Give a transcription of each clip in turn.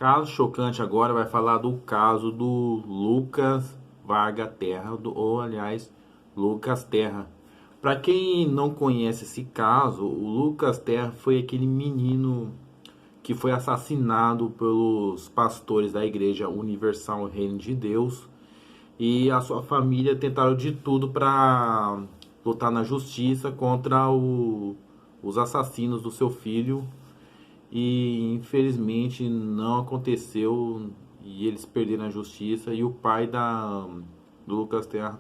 Caso chocante agora vai falar do caso do Lucas Varga Terra, ou aliás, Lucas Terra. Para quem não conhece esse caso, o Lucas Terra foi aquele menino que foi assassinado pelos pastores da Igreja Universal Reino de Deus, e a sua família tentaram de tudo para lutar na justiça contra os assassinos do seu filho, e infelizmente não aconteceu e eles perderam a justiça, e o pai do Lucas Terra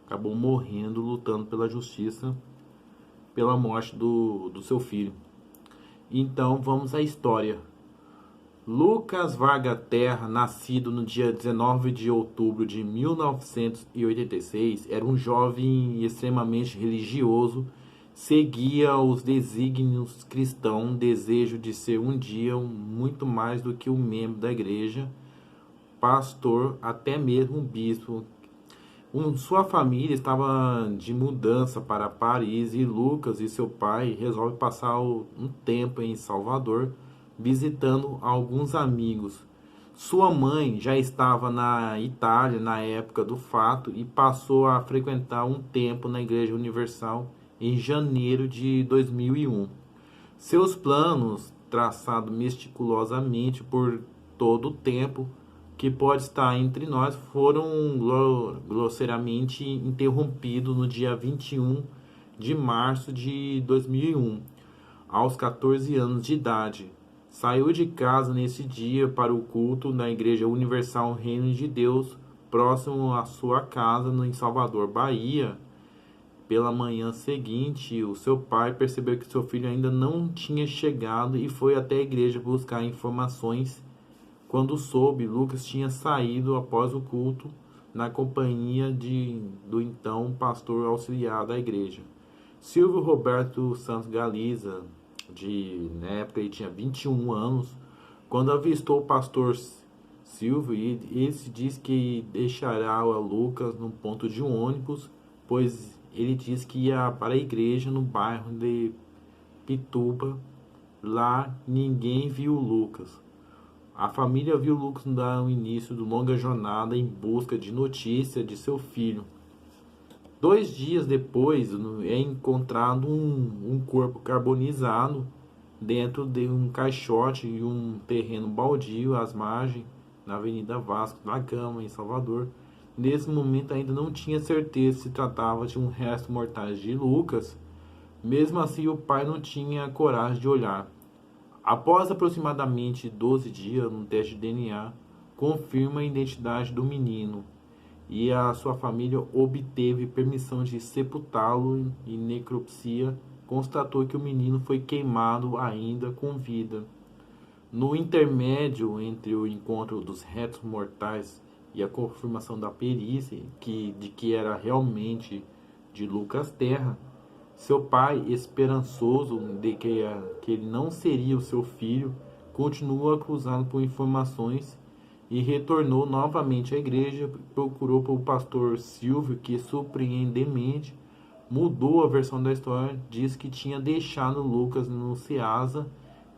acabou morrendo lutando pela justiça pela morte do seu filho. Então vamos à história. Lucas Varga Terra, nascido no dia 19 de outubro de 1986, era um jovem extremamente religioso, seguia os desígnios cristãos, desejo de ser um dia muito mais do que um membro da igreja, pastor, até mesmo bispo. Sua família estava de mudança para Paris e Lucas e seu pai resolvem passar um tempo em Salvador, visitando alguns amigos. Sua mãe já estava na Itália na época do fato e passou a frequentar um tempo na Igreja Universal em janeiro de 2001. Seus planos, traçados meticulosamente por todo o tempo que pode estar entre nós, foram grosseiramente interrompidos no dia 21 de março de 2001, aos 14 anos de idade. Saiu de casa nesse dia para o culto na Igreja Universal Reino de Deus, próximo à sua casa em Salvador, Bahia. Pela manhã seguinte, o seu pai percebeu que seu filho ainda não tinha chegado e foi até a igreja buscar informações. Quando soube, Lucas tinha saído após o culto na companhia do então pastor auxiliar da igreja, Silvio Roberto Santos Galiza. Na época ele tinha 21 anos. Quando avistou o pastor Silvio, ele se diz que deixará o Lucas no ponto de um ônibus, pois ele diz que ia para a igreja no bairro de Pituba. Lá ninguém viu o Lucas. A família viu Lucas no início de longa jornada em busca de notícia de seu filho. 2 dias depois é encontrado um corpo carbonizado dentro de um caixote em um terreno baldio às margens, na Avenida Vasco da Gama, em Salvador. Nesse momento ainda não tinha certeza se tratava de um resto mortais de Lucas. Mesmo assim, o pai não tinha coragem de olhar. Após aproximadamente 12 dias, um teste de DNA confirma a identidade do menino e a sua família obteve permissão de sepultá-lo, e necropsia constatou que o menino foi queimado ainda com vida. No intermédio entre o encontro dos restos mortais e a confirmação da perícia de que era realmente de Lucas Terra, seu pai, esperançoso de que ele não seria o seu filho, continua cruzando por informações e retornou novamente à igreja. Procurou pelo pastor Silvio, que surpreendentemente mudou a versão da história. Diz que tinha deixado Lucas no Ceasa,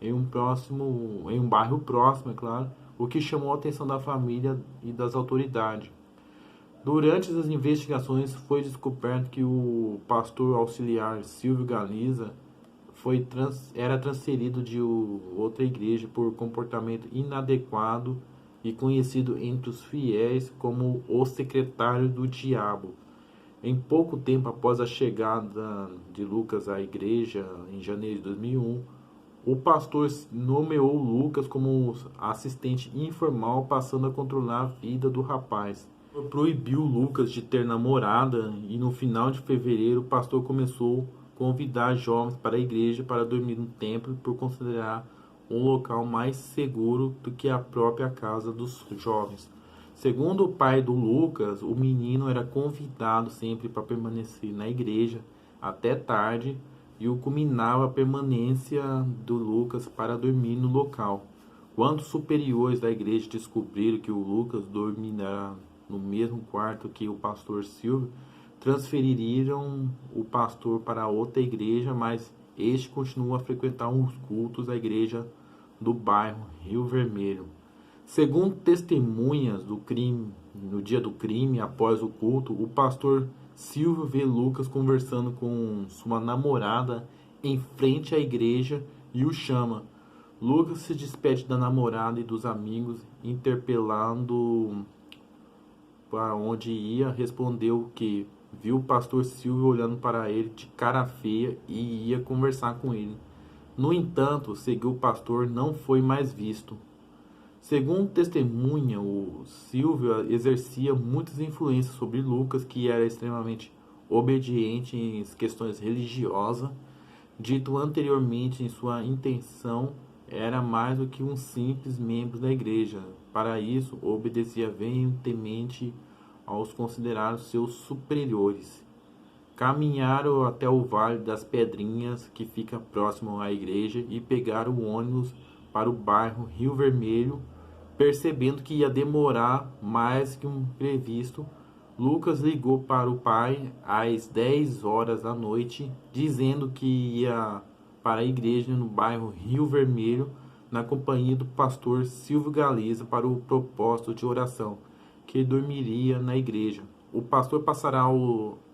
em um bairro próximo, é claro, o que chamou a atenção da família e das autoridades. Durante as investigações foi descoberto que o pastor auxiliar Silvio Galiza era transferido de outra igreja por comportamento inadequado e conhecido entre os fiéis como o secretário do diabo. Em pouco tempo após a chegada de Lucas à igreja, em janeiro de 2001, o pastor nomeou Lucas como assistente informal, passando a controlar a vida do rapaz. Proibiu Lucas de ter namorada, e no final de fevereiro o pastor começou a convidar jovens para a igreja para dormir no templo, por considerar um local mais seguro do que a própria casa dos jovens. Segundo o pai do Lucas, o menino era convidado sempre para permanecer na igreja até tarde, e o culminava a permanência do Lucas para dormir no local. Quando os superiores da igreja descobriram que o Lucas dormirá no mesmo quarto que o pastor Silvio, transferiram o pastor para outra igreja, mas este continua a frequentar os cultos da igreja do bairro Rio Vermelho. Segundo testemunhas do crime, no dia do crime, após o culto, o pastor Silvio vê Lucas conversando com sua namorada em frente à igreja e o chama. Lucas se despede da namorada e dos amigos, interpelando para onde ia, respondeu que viu o pastor Silvio olhando para ele de cara feia e ia conversar com ele. No entanto, seguiu o pastor não foi mais visto. Segundo testemunha, o Silvio exercia muitas influências sobre Lucas, que era extremamente obediente em questões religiosas. Dito anteriormente, em sua intenção era mais do que um simples membro da igreja. Para isso, obedecia veementemente aos considerados seus superiores. Caminharam até o Vale das Pedrinhas, que fica próximo à igreja, e pegaram o ônibus para o bairro Rio Vermelho. Percebendo que ia demorar mais que um previsto, Lucas ligou para o pai às 10 horas da noite, dizendo que ia para a igreja no bairro Rio Vermelho, na companhia do pastor Silvio Galiza, para o propósito de oração, que dormiria na igreja. O pastor passará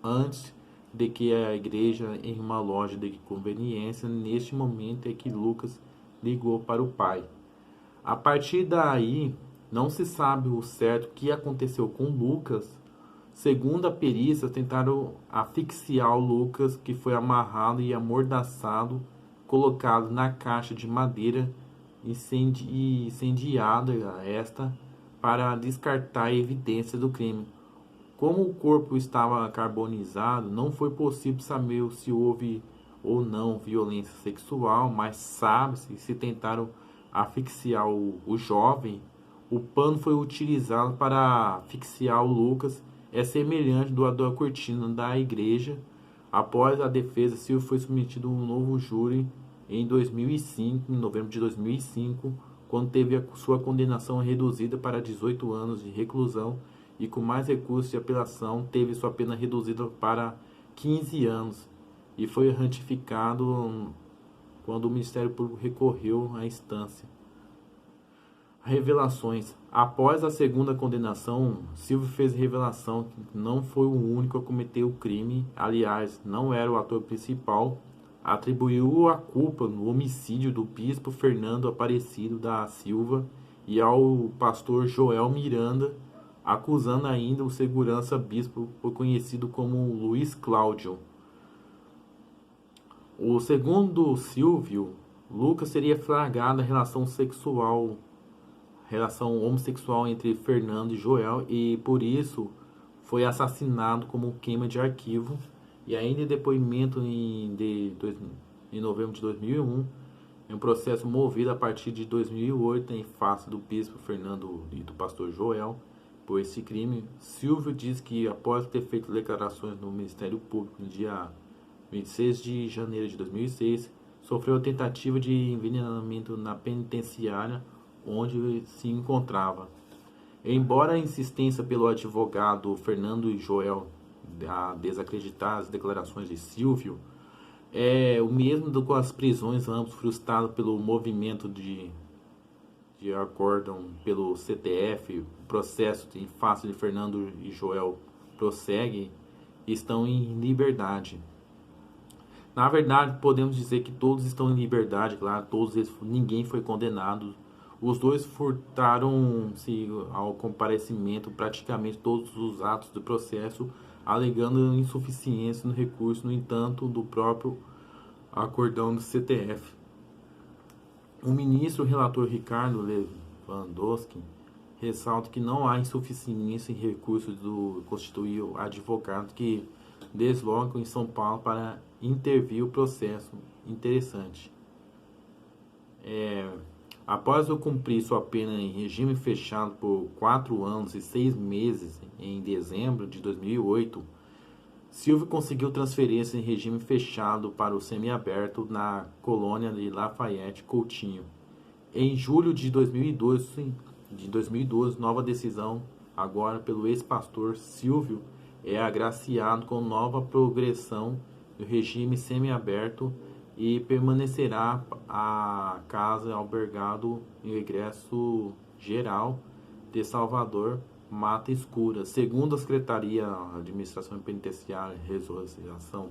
antes de que a igreja em uma loja de conveniência. Neste momento é que Lucas ligou para o pai. A partir daí, não se sabe o certo o que aconteceu com Lucas. Segundo a perícia, tentaram asfixiar o Lucas, que foi amarrado e amordaçado, colocado na caixa de madeira incendiada esta para descartar a evidência do crime. Como o corpo estava carbonizado, não foi possível saber se houve ou não violência sexual, mas sabe-se se tentaram asfixiar o jovem. O pano foi utilizado para asfixiar o Lucas, é semelhante do da cortina da igreja. Após a defesa, Silvio foi submetido a um novo júri em 2005, em novembro de 2005, quando teve a sua condenação reduzida para 18 anos de reclusão e com mais recursos de apelação teve sua pena reduzida para 15 anos e foi ratificado quando o Ministério Público recorreu à instância. Revelações. Após a segunda condenação, Silvio fez revelação que não foi o único a cometer o crime, aliás, não era o ator principal, atribuiu a culpa no homicídio do bispo Fernando Aparecido da Silva e ao pastor Joel Miranda, acusando ainda o segurança bispo conhecido como Luiz Cláudio. O segundo Silvio, Lucas seria flagrado a relação homossexual entre Fernando e Joel e por isso foi assassinado como queima de arquivo. E ainda em depoimento em novembro de 2001, em um processo movido a partir de 2008 em face do bispo Fernando e do pastor Joel por esse crime, Silvio diz que após ter feito declarações no Ministério Público no dia 26 de janeiro de 2006, sofreu a tentativa de envenenamento na penitenciária onde se encontrava. Embora a insistência pelo advogado Fernando e Joel a desacreditar as declarações de Silvio, é o mesmo com as prisões, ambos frustrados pelo movimento de acórdão pelo CTF, o processo em face de Fernando e Joel prossegue e estão em liberdade. Na verdade, podemos dizer que todos estão em liberdade, claro, ninguém foi condenado. Os dois furtaram-se ao comparecimento praticamente todos os atos do processo, alegando insuficiência no recurso, no entanto, do próprio acórdão do CTF. O ministro relator Ricardo Lewandowski ressalta que não há insuficiência em recursos do constituir advogado que deslocam em São Paulo para intervir o processo. Interessante. Após eu cumprir sua pena em regime fechado por 4 anos e 6 meses em dezembro de 2008, Silvio conseguiu transferência em regime fechado para o semiaberto na colônia de Lafayette Coutinho. Em julho de 2012, nova decisão, agora pelo ex-pastor Silvio, é agraciado com nova progressão do regime semiaberto e permanecerá a casa albergado em egresso geral de Salvador Mata Escura. Segundo a Secretaria de Administração Penitenciária e Resolução,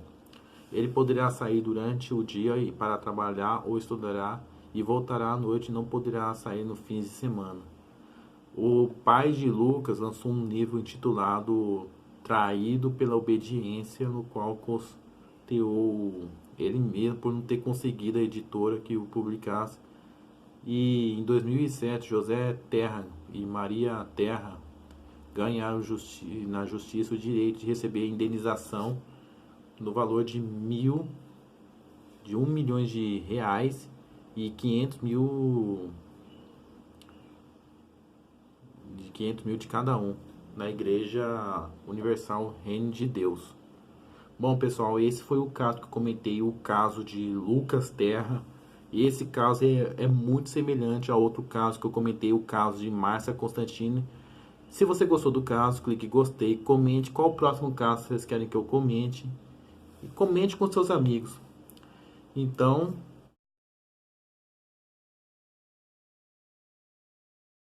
ele poderá sair durante o dia e para trabalhar ou estudará e voltará à noite e não poderá sair no fim de semana. O pai de Lucas lançou um livro intitulado Traído pela Obediência, no qual consteou ele mesmo por não ter conseguido a editora que o publicasse. E em 2007, José Terra e Maria Terra ganharam na justiça o direito de receber a indenização no valor de R$ 1 milhão e 500 mil de cada um na Igreja Universal Reino de Deus. Bom, pessoal, esse foi o caso que eu comentei, o caso de Lucas Terra. Esse caso é muito semelhante a outro caso que eu comentei, o caso de Márcia Constantini. Se você gostou do caso, clique em gostei, comente qual o próximo caso vocês querem que eu comente e comente com seus amigos. Então,